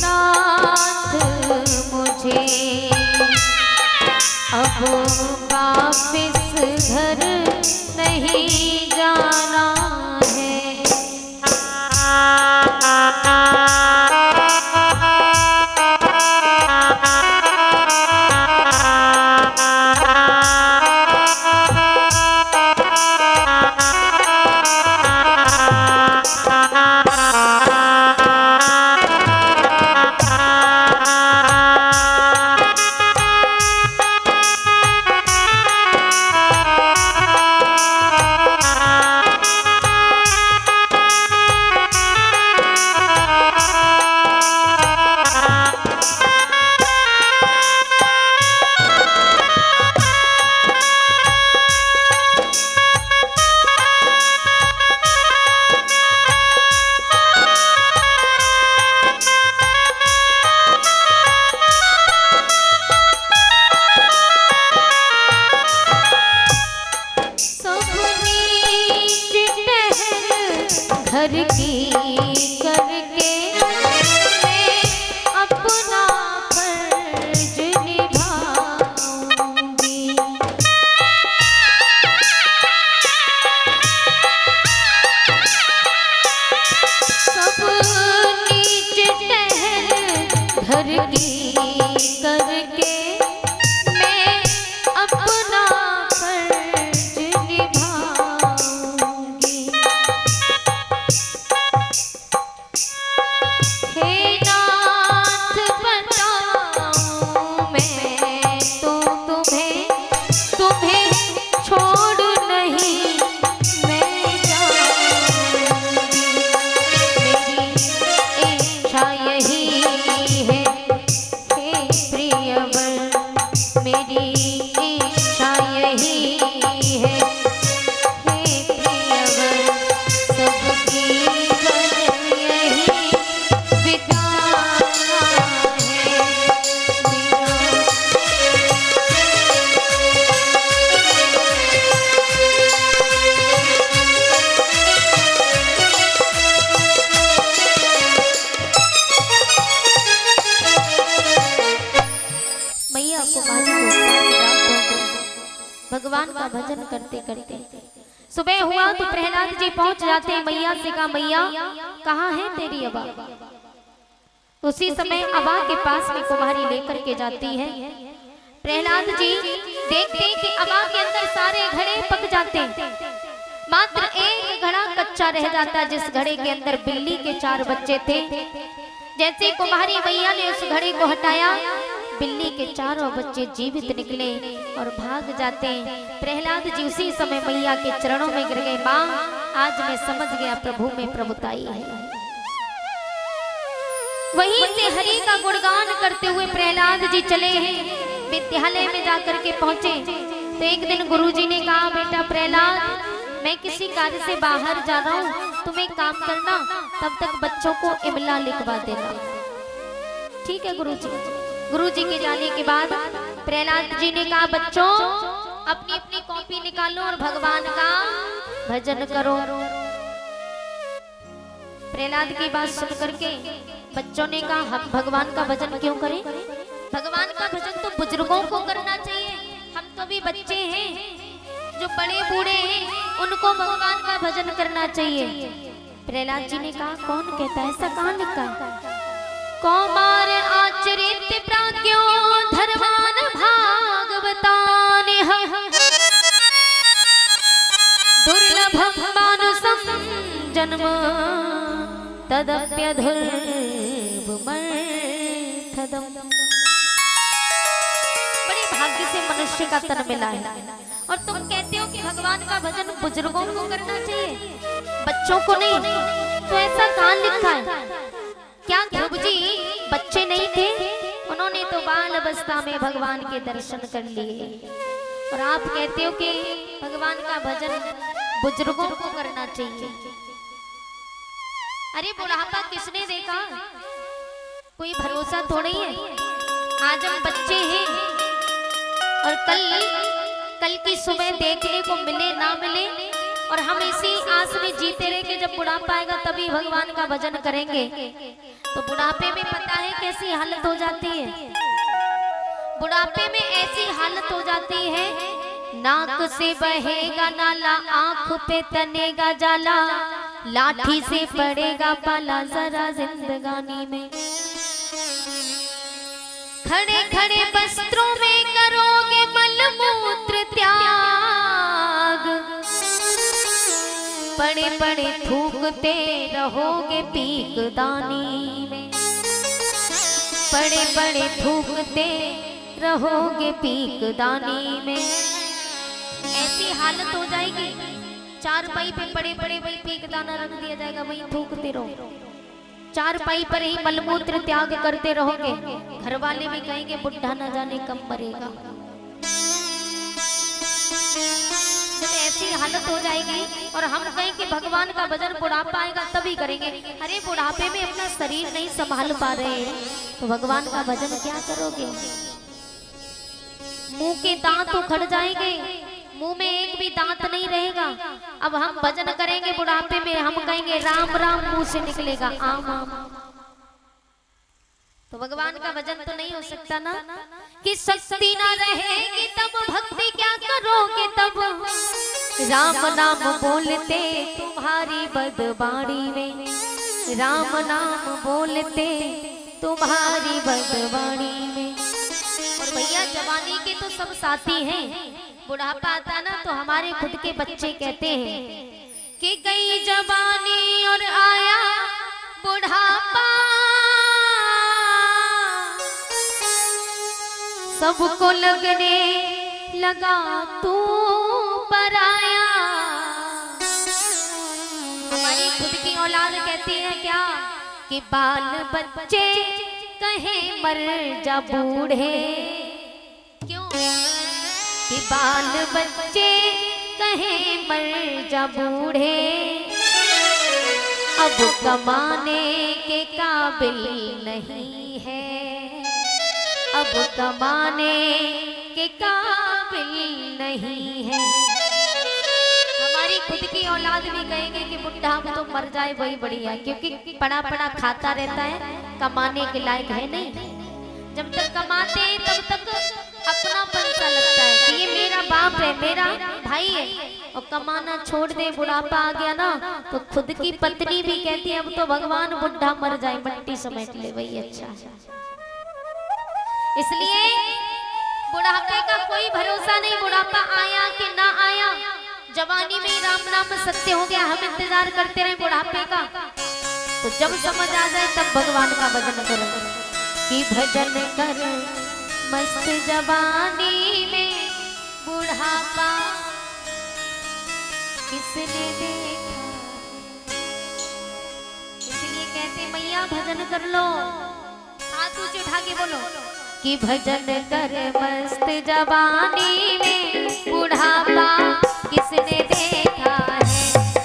नाथ मुझे, अब वापिस घर नहीं जाना है। घर की करके मैं अपना फर्ज निभाऊंगी, सब नीच टहल घर की करके मैं अपना फर्ज निभाऊंगी। हे नाथ बताऊं मैं तो तुम्हें छोड़ नहीं मैं जाऊंगी। मेरी इच्छा यही है हे प्रियवर, मेरी इच्छा यही है हे प्रियवर, सबकी भगवान का भजन करते करते सुबह हुआ तो प्रहलाद जी पहुंच जाते। मैया से कहा, मैया कहाँ है तेरी अबा? उसी समय अबा के पास में कुमारी लेकर के जाती है। प्रहलाद जी देखते कि अबा के अंदर सारे घड़े पक जाते, मात्र एक घड़ा कच्चा रह जाता जिस घड़े के अंदर बिल्ली के 4 बच्चे थे। जैसे कुम्हारी मैया ने उस घड़े को हटाया, बिल्ली के 4 बच्चे जीवित निकले और भाग जाते। प्रहलाद जी उसी समय मैया के चरणों में गिर गए, माँ आज मैं समझ गया प्रभु में प्रभुताई है। वहीं से हरि का गुणगान करते हुए प्रहलाद जी चले हैं। विद्यालय में जाकर के पहुंचे तो एक दिन गुरुजी ने कहा, बेटा प्रहलाद मैं किसी कार्य से बाहर जा रहा हूँ, तुम एक काम करना, तब तक बच्चों को इमला लिखवा देना। ठीक है गुरुजी। गुरुजी के जाने के बाद प्रहलाद जी ने कहा, बच्चों अपनी अपनी कॉपी निकालो और भगवान का भजन करो। प्रहलाद की बात सुन करके बच्चों ने कहा, हम भगवान का भजन क्यों करें? भगवान का भजन तो बुजुर्गों को करना चाहिए, हम तो भी बच्चे हैं, जो बड़े बूढ़े हैं उनको भगवान का भजन करना चाहिए। प्रहलाद जी ने कहा, कौन कहता है? ऐसा कहाँ लिखा है? कौमार आचरित प्राज्ञो धर्मान भागवतान दुर्लभम मानुषम जन्म तदप्यधुर्भमर्थदम्। बड़े भाग्य से मनुष्य का तन मिला है, और तुम कहते हो कि भगवान का भजन बुजुर्गों को करना चाहिए, बच्चों को नहीं। तो ऐसा कहाँ लिखा है? क्या ध्रुव जी बच्चे नहीं थे? उन्होंने तो बाल अवस्था में भगवान के दर्शन कर लिए, और आप कहते हो कि भगवान का भजन बुजुर्गों को करना चाहिए। अरे बुढ़ापा किसने देखा? कोई भरोसा थोड़ी है। आज हम बच्चे हैं और कल की सुबह देखने को मिले ना मिले, और हम इसी आस में जीते रहे कि जब बुढ़ापा आएगा तभी भगवान का भजन करेंगे। तो बुढ़ापे में पता है कैसी हालत हो जाती है? बुढ़ापे में ऐसी हालत हो जाती है, नाक से बहेगा नाला, आंख पे तनेगा जाला, लाठी से पड़ेगा पाला जरा जिंदगानी में। खड़े खड़े वस्त्रों में करोगे मलमूत्र त्याग, पड़े पड़े थूकते रहोगे पीकदानी में, पड़े पड़े थूकते रहोगे पीकदानी में। ऐसी हालत हो जाएगी, 4 पाई पे पड़े पड़े वही पीकदाना रख दिया जाएगा, वही थूकते रहो। 4 पाई पर ही मलमूत्र त्याग करते रहोगे, घर वाले भी कहेंगे बुढ़ा न जाने कब मरेगा। जब ऐसी हालत हो जाएगी और हम कहें कि भगवान का भजन बुढ़ापा आएगा तभी करेंगे, अरे बुढ़ापे में अपना शरीर नहीं संभाल पा रहे तो भगवान का भजन क्या करोगे? मुंह के दांत उखड़ जाएंगे, मुंह में एक भी दांत नहीं रहेगा। अब हम भजन करेंगे बुढ़ापे में, हम कहेंगे राम राम मुंह से निकलेगा आम आम, तो भगवान का भजन तो नहीं हो सकता ना। कि शक्ति ना रहेगी तब भक्ति क्या करोगे? तब राम नाम बोलते तुम्हारी बदबाड़ी में, राम नाम बोलते तुम्हारी बदबाड़ी में। और भैया जवानी के तो सब साथी हैं, बुढ़ापा आता ना तो हमारे खुद के बच्चे कहते हैं कि गई जवानी और आया बुढ़ापा, सबको लगने लगा तू पराया। हमारी खुद की औलाद कहती है क्या कि बाल बच्चे कहे मर जा बूढ़े, क्यों कि बाल बच्चे कहे मर जा बूढ़े, अब कमाने के काबिल नहीं है, अब कमाने के काबिल नहीं है। हमारी खुद की औलाद भी कहेंगे कि बुढ़ा हम तो मर जाए वही बढ़िया, क्योंकि पड़ा पड़ा खाता रहता है, कमाने के लायक है नहीं। जब तक कमाते हैं तब तक अपनापन सा लगता है कि ये मेरा बाप है, मेरा भाई है, और कमाना छोड़ दे बुढ़ापा आ गया ना तो खुद की पत्नी भी कहती है अब तो भगवान बुढ़ा मर जाए मट्टी समेट ले, वही अच्छा है। इसलिए बुढ़ापे का कोई भरोसा नहीं, बुढ़ापा आया कि ना आया, जवानी में ही राम नाम सत्य हो गया, हम इंतजार करते रहे बुढ़ापे का। तो जब समझ आ जाए तब भगवान का भजन करो कि भजन कर मस्त जवानी में बुढ़ापा किसने देखा। इसलिए कहते मैया भजन कर लो, हाथ ऊंचे उठा के बोलो कि भजन कर मस्त जवानी में बुढ़ापा किसने देखा है।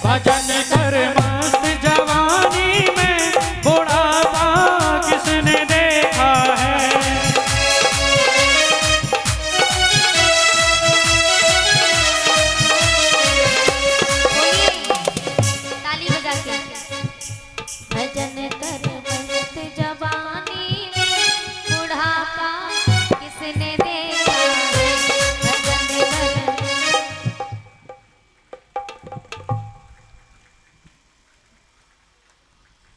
भजन कर मस्त जवानी में बुढ़ापा किसने देखा है। बोलिए ताली बजा के भजन कर मस्त जवानी में बुढ़ापा किसने देखा है। भजन कर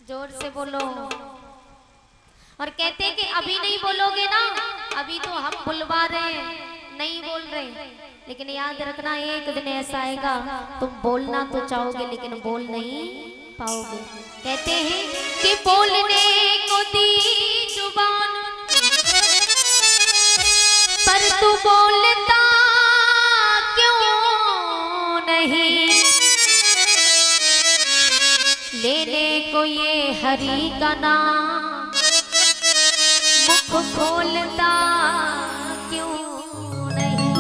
जोर से बोलो। और कहते हैं कि अभी नहीं बोलोगे ना, अभी तो हम बुलवा रहे हैं, नहीं बोल रहे। लेकिन याद रखना एक दिन ऐसा आएगा तुम बोलना तो चाहोगे लेकिन बोल नहीं पाओगे। कहते हैं कि बोलने को दी जुबान पर तू बोलता क्यों नहीं। लेने को ये हरि का नाम मुख खोलता क्यों नहीं।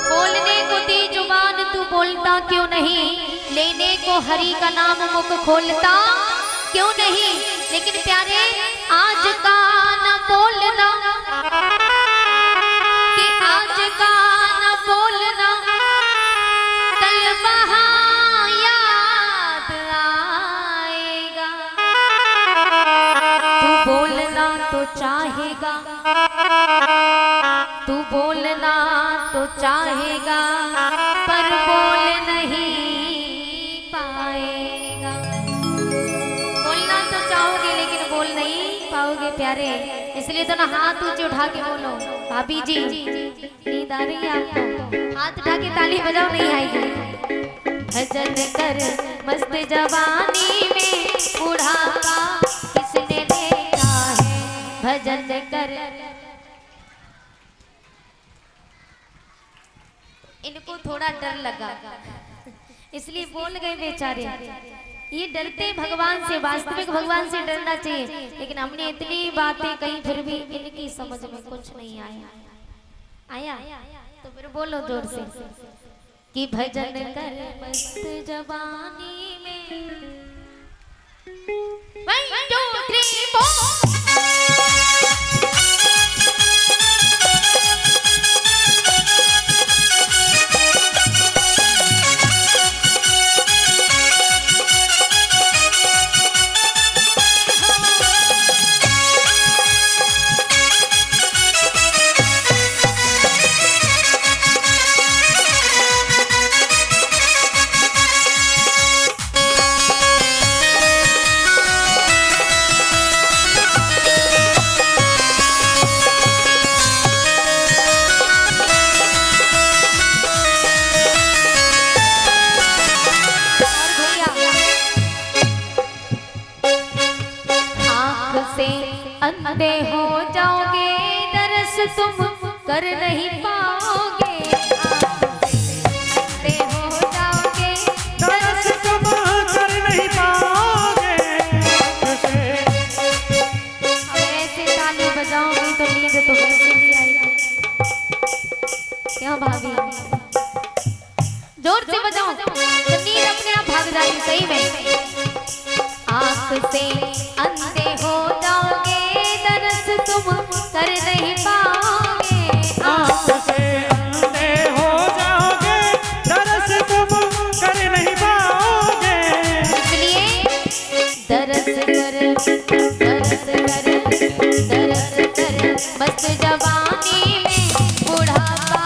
बोलने को दी जुबान तू बोलता क्यों नहीं। लेने को हरि का नाम मुख खोलता क्यों नहीं। लेकिन प्यारे आज का न बोलना कि आज का न बोलना कल वहाँ याद आएगा। तू बोलना तो चाहेगा, तू बोलना तो चाहेगा पर बोल नहीं पाएगा। बोलना तो चाहोगे लेकिन बोल नहीं पाओगे प्यारे। इसलिए तो ना हाथ ऊंचे उठा के बोलो। भाभी जी नींद आ रही है आपको, हाथ उठा के ताली बजाओ, नहीं आएगी। भजन कर मस्त जवानी में बुढ़ापा किसने देखा है। भजन कर। इनको थोड़ा डर लगा इसलिए बोल गए बेचारे। ये डरते भगवान से, वास्तविक भगवान से डरना चाहिए। लेकिन हमने इतनी बातें कही फिर भी इनकी समझ में कुछ नहीं आया। तो फिर बोलो जोर से कि भजन कर मस्त जवानी में। 1 2 3 4 अंधे हो जाओगे दरस तुम कर नहीं पाओगे। अंधे हो जाओगे दरस तुम कर नहीं पाओगे। ऐसे ताली बजाओगी तो नींद तो वैसे भी आएगी। क्यों भाभी जोर से बजाओ तो नींद अपने आप भाग जाएगी। सही में आँख से अंधे हो जाओगे दरस तुम कर नहीं पाओगे। आँख से अंधे हो जाओगे दरस तुम कर नहीं पाओगे। इसलिए दरस कर दरस कर दरस कर मस्त जवानी में बुढ़ापा।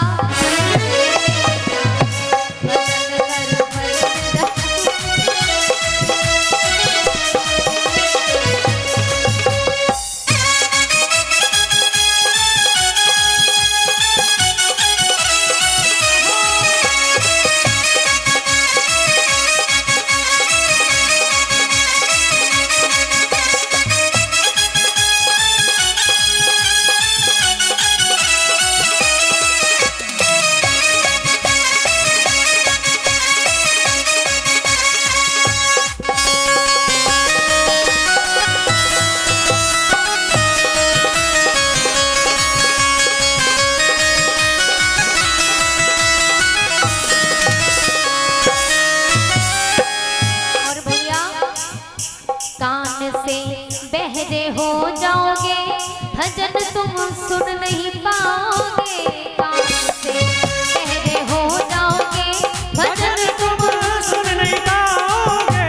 से बहरे हो जाओगे, भजन तुम सुन नहीं पाओगे। कान से बहरे हो जाओगे, भजन तुम सुन नहीं पाओगे।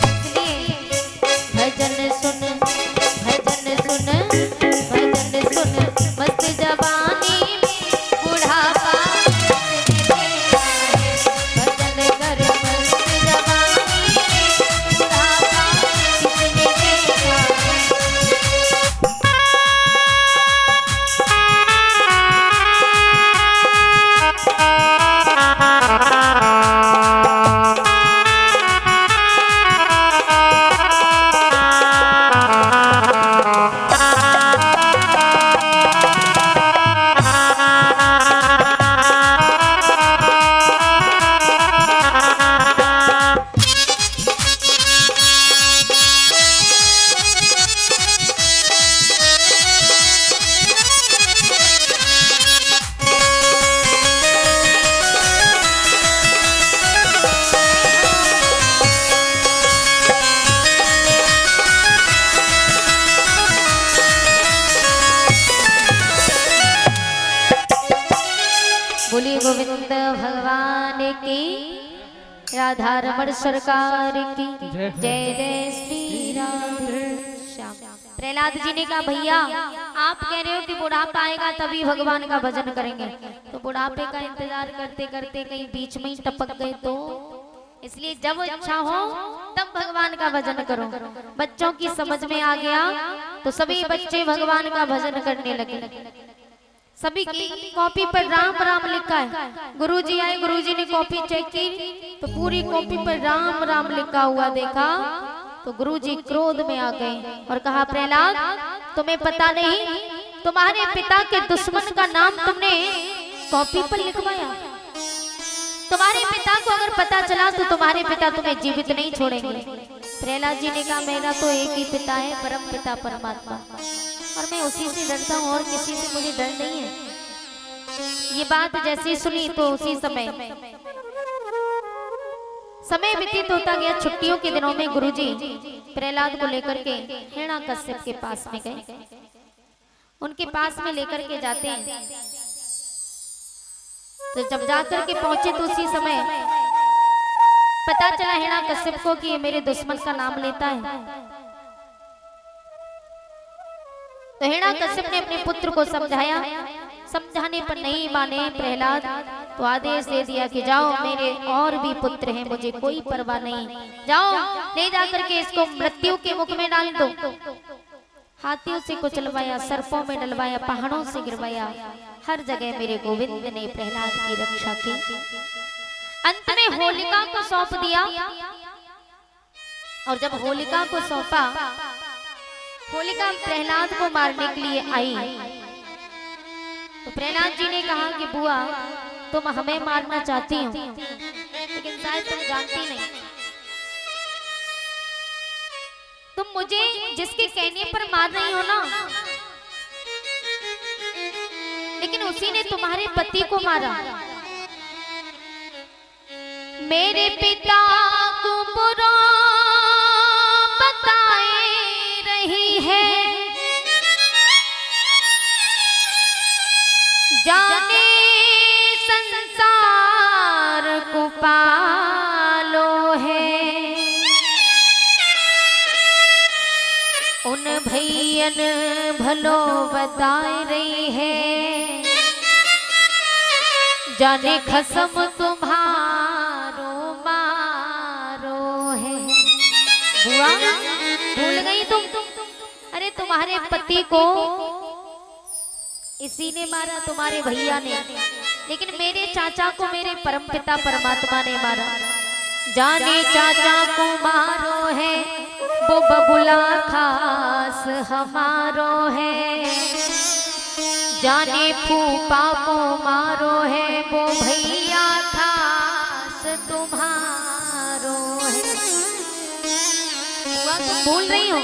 इसलिए भजन सुन, भजन सुन, भजन सुन, मस्त जवानी में बुढ़ापा भजन कर, मस्त जवानी में बुढ़ापा किसने देखा। बोलिए गोविंद भगवान की, राधा रमण सरकार की जय जय श्री राधे श्याम। प्रहलाद जी ने कहा भैया आप कह रहे हो कि बुढ़ापा आएगा तभी भगवान का भजन करेंगे, तो बुढ़ापे का इंतजार करते करते कहीं बीच में ही टपक गए तो, इसलिए जब इच्छा हो तब भगवान का भजन करो। बच्चों की समझ में आ गया तो सभी बच्चे भगवान का भजन करने लगे। सभी की कॉपी पर राम राम लिखा है। गुरुजी आए, गुरुजी ने कॉपी चेक की तो पूरी कॉपी पर राम राम लिखा हुआ देखा तो गुरुजी क्रोध में आ गए और कहा प्रहलाद तुम्हें पता नहीं, तुम्हारे पिता के दुश्मन का नाम तुमने कॉपी पर लिखवाया। तुम्हारे पिता को अगर पता चला तो तुम्हारे पिता तुम्हें जीवित नहीं छोड़ेंगे। प्रहलाद जी ने कहा मेरा तो एक ही पिता है, परम पिता परमात्मा, और मैं उसी से डरता हूँ और किसी से मुझे डर नहीं है। ये बात जैसी सुनी तो उसी समय व्यतीत होता गया। छुट्टियों के दिनों में गुरुजी प्रहलाद को लेकर के हिरण्यकश्यप के पास में गए। उनके पास में लेकर के जाते हैं तो जब जाकर के पहुंचे तो उसी समय पता चला हिरण्यकश्यप को कि ये मेरे दुश्मन का नाम लेता है। तो हिरण्यकश्यप ने अपने पुत्र को समझाया, समझाने पर नहीं माने प्रहलाद, तो आदेश दे दिया कि जाओ मेरे और भी पुत्र हैं, मुझे कोई परवाह नहीं, जाओ ले जाकर के इसको मृत्यु के मुख में डाल दो। हाथियों से कुचलवाया, सर्पों में डलवाया, पहाड़ों से गिरवाया, हर जगह मेरे गोविंद ने प्रहलाद की रक्षा की। अंत में होलिका को सौंप दिया और जब होलिका को सौंपा, होलिका प्रहलाद को मारने के लिए आई तो प्रहलाद जी ने कहा कि बुआ तुम हमें मारना चाहती हो लेकिन शायद तुम जानती नहीं, तुम मुझे जिसके कहने पर मार रही हो ना, लेकिन उसी ने तुम्हारे पति को मारा। मेरे पिता को बुरा बताए रही है, जाने संसार को पालो है। उन भैयन भलो बताए रही है, जाने खसम तुम्हारो मारो है। बुआ भूल गई तुम? अरे तुम्हारे पति को इसी ने मारा, तुम्हारे भैया ने, लेकिन मेरे चाचा को मेरे परमपिता परमात्मा ने मारा। जाने चाचा को मारो है वो बबुला खास हमारो है, जाने फूफा को मारो है वो भैया खास तुम्हारो है। तुम बोल रही हो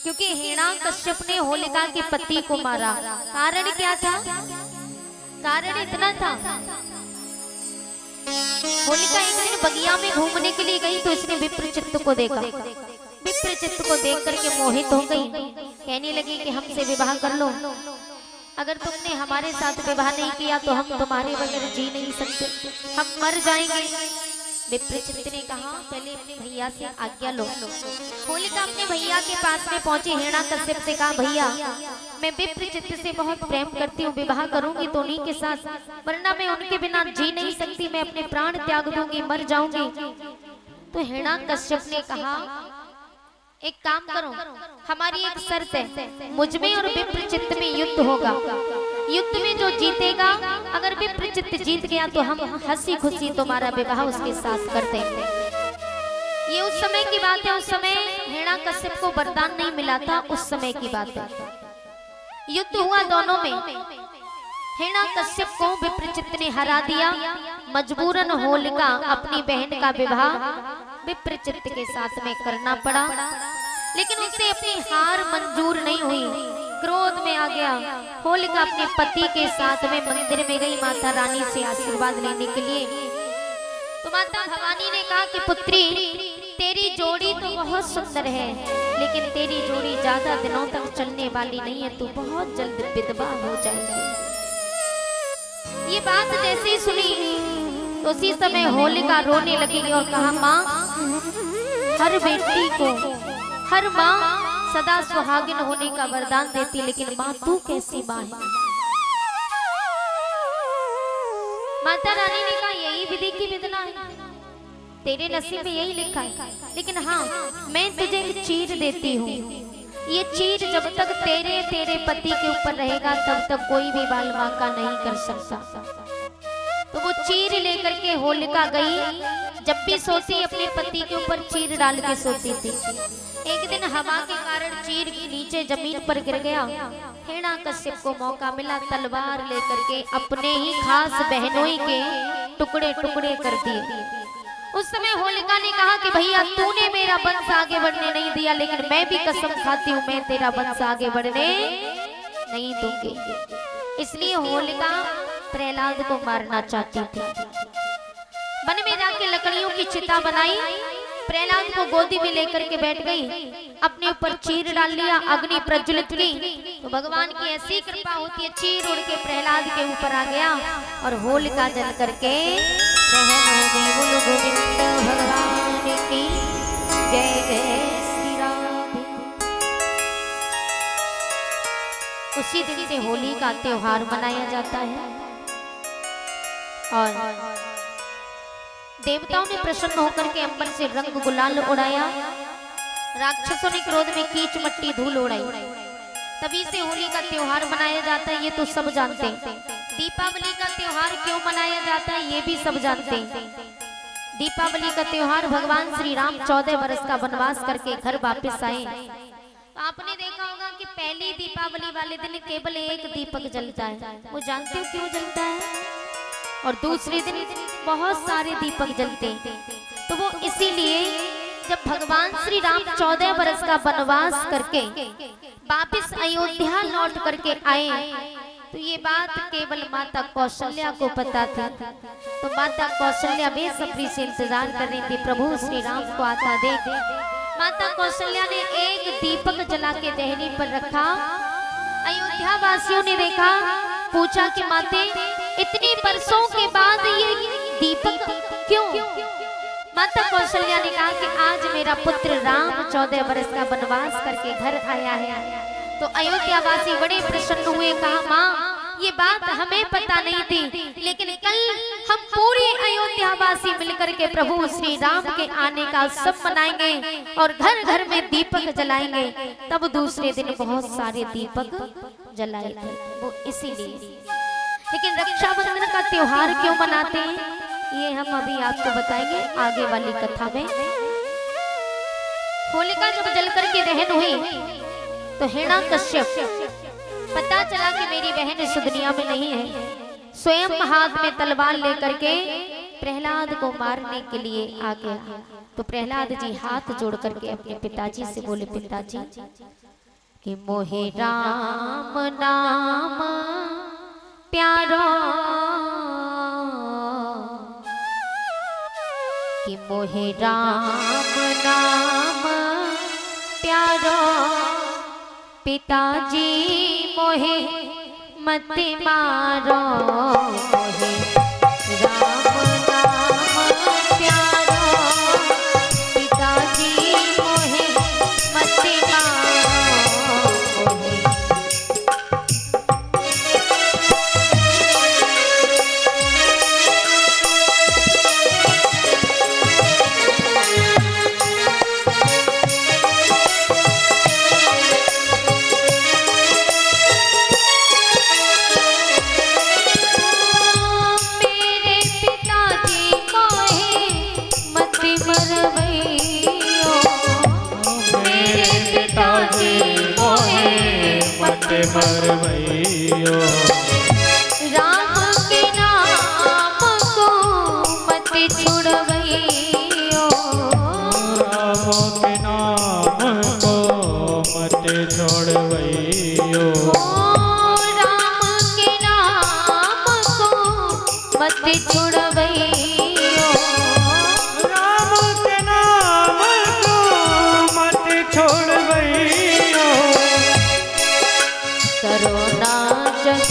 क्योंकि हिरण्यकश्यप ने होलिका के पति को मारा। कारण क्या था? कारण इतना था होलिका एक दिन बगिया में घूमने के लिए गई तो इसने विप्रचित्त को देखा। विप्रचित्त को देख करके मोहित हो गई, कहने लगी कि हमसे विवाह कर लो, अगर तुमने हमारे साथ विवाह नहीं किया तो हम तुम्हारे बगैर जी नहीं सकते, हम मर जाएंगे। विप्रचित्त ने कहा पहले अपने भैया से आज्ञा लो। होलिका अपने भैया के पास में पहुंची, हिरण्याकश्यप से कहा भैया मैं विप्रचित्त से बहुत प्रेम करती हूँ, विवाह करूंगी तो उन्हीं के साथ, वरना मैं उनके बिना जी नहीं सकती, मैं अपने प्राण त्याग दूंगी, मर जाऊंगी। तो हिरण्याकश्यप ने कहा एक काम करो, हमारी एक शर्त है, मुझमें और विप्रचित्त में युद्ध होगा, युद्ध में जो जीतेगा, अगर विप्रचित्त जीत गया तो हम हंसी खुशी तुम्हारा विवाह उसके साथ कर देंगे। ये उस समय की बात है, उस समय हिरण्याकश्यप को वरदान नहीं मिला था, उस समय की बात है। युद्ध हुआ दोनों में, हिरण्याकश्यप को विप्रचित्त ने हरा दिया, मजबूरन होलिका अपनी बहन का विवाह विप्रचित्त के साथ में करना पड़ा, लेकिन उसे अपनी हार मंजूर नहीं हुई, क्रोध में आ गया। होलिका अपने पति के साथ में मंदिर में गई माता रानी से आशीर्वाद लेने के लिए। तो माता भवानी ने कहा कि पुत्री तेरी जोड़ी तो बहुत सुंदर है, लेकिन तेरी जोड़ी ज्यादा दिनों तक चलने वाली नहीं है, तू बहुत जल्द विधवा हो जाएगी। ये बात जैसे ही सुनी तो उसी समय होलिका रोने लगी और कहा माँ, हर बेटी को हर माँ सदा सुहागिन होने का वरदान देती, लेकिन माँ तू कैसी माँ है। माता रानी ने कहा यही विधि की विधना है, तेरे नसीब में यही लिखा है, लेकिन हाँ मैं तुझे एक चीर देती हूँ, ये चीर जब तक तेरे पति के ऊपर रहेगा तब तक कोई भी बाल बांका नहीं कर सकता। तो वो चीर लेकर के होलिका गई, जब भी सोती अपने पति के ऊपर चीर डाल के सोती थी। एक दिन हवा के कारण चीर नीचे जमीन पर गिर गया, हिरण्याकश्यप को मौका मिला, तलवार लेकर के अपने ही खास बहनोई के टुकड़े टुकड़े कर दिए। उस समय होलिका ने कहा कि भैया तूने मेरा वंश आगे बढ़ने नहीं दिया, लेकिन मैं भी कसम खाती हूँ मैं तेरा वंश आगे बढ़ने नहीं दूंगी। इसलिए होलिका प्रहलाद को मारना चाहती थी। वन में जाके लकड़ियों की चिता बनाई, प्रहलाद को गोदी में लेकर के बैठ गई, अपने ऊपर चीर डाल लिया, अग्नि प्रज्वलित की, तो भगवान की ऐसी कृपा होती है, चीर उड़ के प्रहलाद के ऊपर आ गया और होलिका जल करके दहन हो गई। बोलो गोविंद भगवान की जय जय श्री राधे। उसी दिन से होली का त्योहार मनाया जाता है और देवताओं ने प्रसन्न होकर के अंबर से रंग गुलाल उड़ाया, राक्षसों ने क्रोध में कीच मट्टी धूल उड़ाई, तभी से होली का त्योहार मनाया जाता है, ये तो सब जानते हैं। दीपावली का त्योहार क्यों मनाया जाता है ये भी सब जानते हैं। दीपावली का त्योहार भगवान श्री राम 14 वर्ष का वनवास करके घर वापस आए। तो आपने देखा होगा कि पहली दीपावली वाले दिन केवल एक दीपक जलता है, वो जानते हो क्यों जलता है? और दूसरे दिन बहुत सारे दीपक जलते हैं। तो वो इसीलिए जब भगवान श्री राम 14 वर्ष का वनवास करके वापस अयोध्या लौट करके आए, तो ये बात केवल माता कौशल्या को पता थी। तो माता कौशल्या बेसब्री से इंतजार कर रही थी प्रभु श्री राम को आता देख। माता कौशल्या ने एक दीपक जला के देहरी पर रखा। अयोध्या वासियों ने देखा, पूछा कि माते इतने वर्षों के बाद ये दीपक क्यों? माता कौशल्या ने कहा कि आज मेरा पुत्र राम 14 वर्ष का वनवास करके घर आया है। तो अयोध्या वासी बड़े प्रसन्न हुए, कहा माँ ये बात हमें पता नहीं थी, लेकिन कल हम पूरे अयोध्या वासी मिलकर के प्रभु श्री राम के आने का उत्सव मनाएंगे और घर घर में दीपक जलाएंगे। तब दूसरे दिन बहुत सारे दीपक जलाए थे, वो इसीलिए। लेकिन रक्षाबंधन का त्योहार क्यों मनाते हैं ये हम अभी आपको बताएंगे आगे वाली कथा में। होलिका जब जल करके दहन हुई तो हिरण्याकश्यप, पता चला कि मेरी बहन इस दुनिया में नहीं है, स्वयं हाथ में तलवार लेकर के प्रहलाद को मारने के लिए आ गया। तो प्रहलाद जी हाथ जोड़ करके अपने पिताजी से बोले, पिताजी कि मोहे राम नाम प्यारा, मोहे राम नाम प्यारो पिताजी मोहे मत मारो मोहे राम नाम प्यारो पिताजी मोहे मत मारो मोहे मरवैयो राम के नाम को मत छुड़वैयो राम के नाम को मत छोड़वैयो राम के नाम को मत छुड़वैयो राम के नाम को मत छोड़वैयो करुणा जग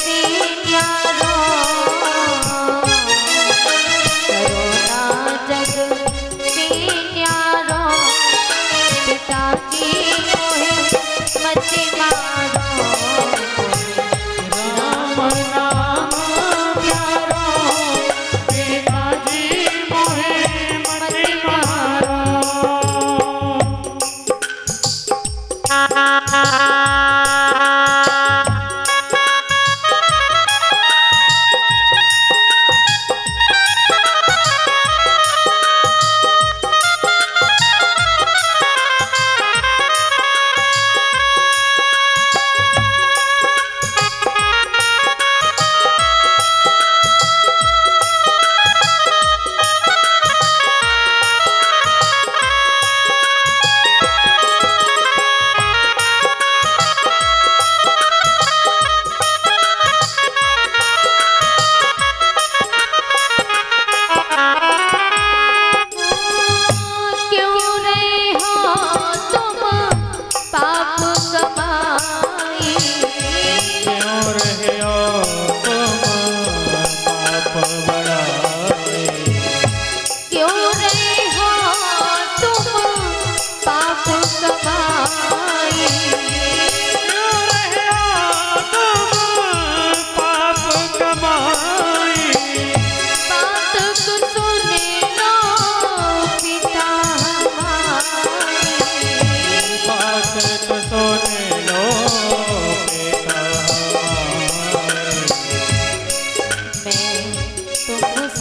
से न्यारो करुणा जग से न्यारो पिताजी मोहे मत मारो राम नाम प्यारो पिताजी मोहे मत मारो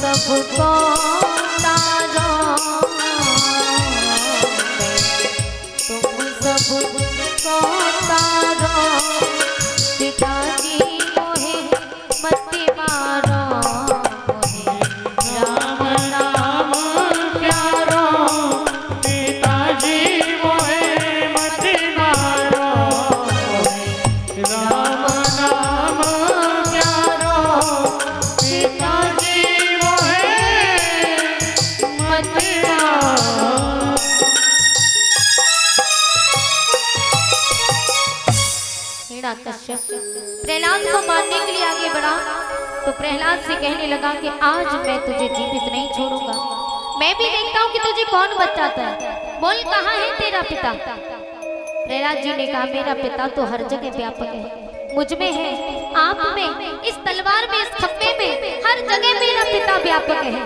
सबको तारो तुम सबको तारो पिताजी मोहे मत मारो मोहे राम नाम प्यारो पिताजी मोहे मत मारो राम नाम प्यारो पिताजी कश्यप प्रहलाद को मारने के लिए आगे बढ़ा तो प्रहलाद से कहने लगा कि आज मैं तुझे जीवित नहीं छोड़ूंगा। मैं भी देखता हूँ कि तुझे कौन बचाता है। बोल कहाँ है तेरा पिता। प्रहलाद जी ने कहा मेरा पिता तो हर जगह व्यापक है, मुझ में है, आप में, इस तलवार में, इस खंबे में, हर जगह मेरा पिता व्यापक है।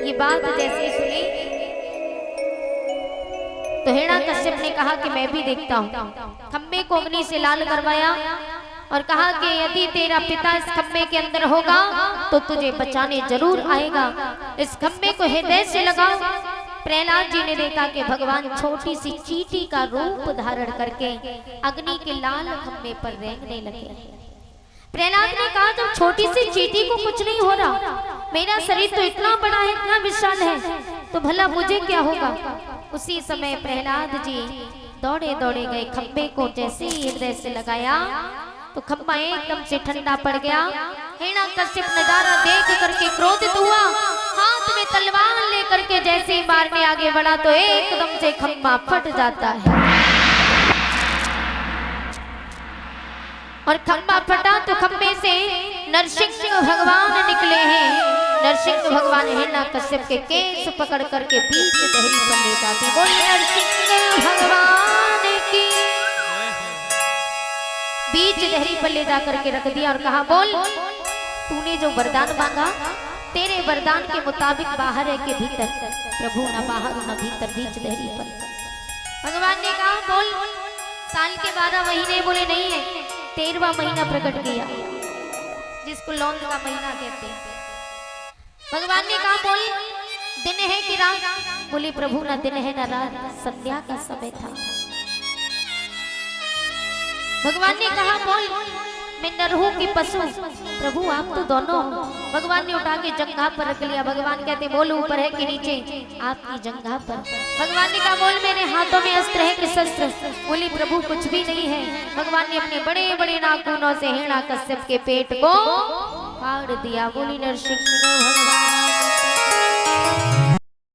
ये बात जैसे सुनी तो हिरण्यकश्यप ने कहा कि मैं भी देखता हूँ। खंबे को अग्नि से लाल करवाया और कहा कि यदि तेरा पिता इस खंबे के अंदर होगा तो तुझे बचाने जरूर आएगा। इस खंबे को हृदय से लगाओ। प्रहलाद जी ने देखा कि भगवान छोटी सी चींटी का रूप धारण करके अग्नि के लाल खंबे पर रेंगने लगे। प्रहलाद ने कहा जब छोटी सी चींटी को कुछ नहीं हो रहा, मेरा शरीर तो इतना बड़ा है, इतना विशाल है, तो भला मुझे क्या होगा। उसी समय प्रहलाद जी दौड़े दौड़े गए, खंबे को जैसे ही हृदय से लगाया तो खंबा एकदम से ठंडा पड़ गया। हिरण्यकश्यप नजारा देख करके क्रोधित हुआ, हाथ में तलवार लेकर के जैसे ही मारने आगे बढ़ा तो एकदम से खंभा फट जाता है। और खंभा फटा तो खंभे से नरसिंह भगवान निकले हैं। नरसिंह भगवान हिरण्याकश्यप के केस पकड़ करके बीच दहरी पर ले जाते। बोल नरसिंह भगवान की। बीच दहरी पर ले जाकर के रख दिया और कहा, बोल तूने जो वरदान मांगा, तेरे वरदान के मुताबिक बाहर है के भीतर, प्रभु न बाहर न भीतर, बीच दहरी पर। भगवान ने कहा, बोल साल के 12 महीने, बोले नहीं है 13वां महीना प्रकट किया, जिसको लौंग का महीना कहते हैं। भगवान ने कहा, बोल दिन है कि रात, बोले प्रभु न दिन है न रात, संध्या का समय था। भगवान ने कहा, बोल मैं नर हूं कि पशु, प्रभु आप तो दोनों हो। भगवान ने उठा के जंघा पर रख लिया। भगवान कहते, बोल ऊपर है कि नीचे, आपकी जंघा पर। भगवान ने कहा, बोल मेरे हाथों में अस्त्र है कि शस्त्र, बोली प्रभु कुछ भी नहीं है। भगवान ने अपने बड़े बड़े नाखूनों से हिरण्याकश्यप के पेट को फाड़ दिया। बोली नरसिंह भगवान